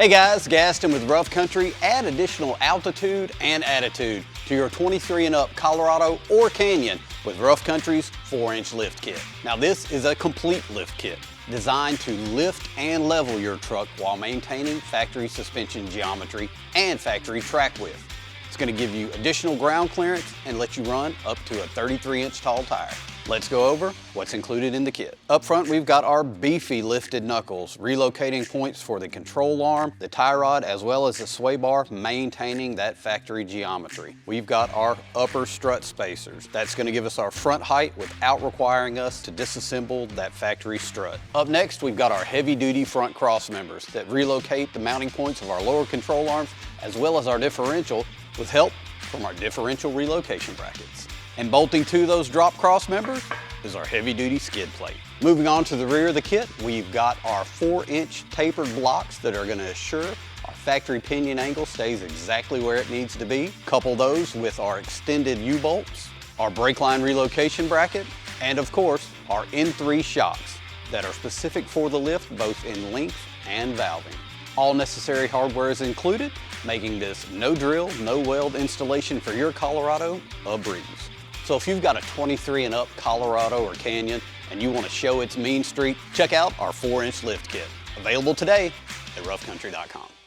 Hey guys, Gaston with Rough Country. Add additional altitude and attitude to your 23 and up Colorado or Canyon with Rough Country's 4-inch lift kit. Now this is a complete lift kit designed to lift and level your truck while maintaining factory suspension geometry and factory track width. It's going to give you additional ground clearance and let you run up to a 33-inch tall tire. Let's go over what's included in the kit. Up front, we've got our beefy lifted knuckles, relocating points for the control arm, the tie rod, as well as the sway bar, maintaining that factory geometry. We've got our upper strut spacers. That's going to give us our front height without requiring us to disassemble that factory strut. Up next, we've got our heavy-duty front cross members that relocate the mounting points of our lower control arms, as well as our differential, with help from our differential relocation brackets. And bolting to those drop cross members is our heavy-duty skid plate. Moving on to the rear of the kit, we've got our 4-inch tapered blocks that are going to assure our factory pinion angle stays exactly where it needs to be. Couple those with our extended U-bolts, our brake line relocation bracket, and of course, our N3 shocks that are specific for the lift both in length and valving. All necessary hardware is included, making this no drill, no weld installation for your Colorado a breeze. So if you've got a 23 and up Colorado or Canyon and you want to show its mean streak, check out our 4-inch lift kit. Available today at roughcountry.com.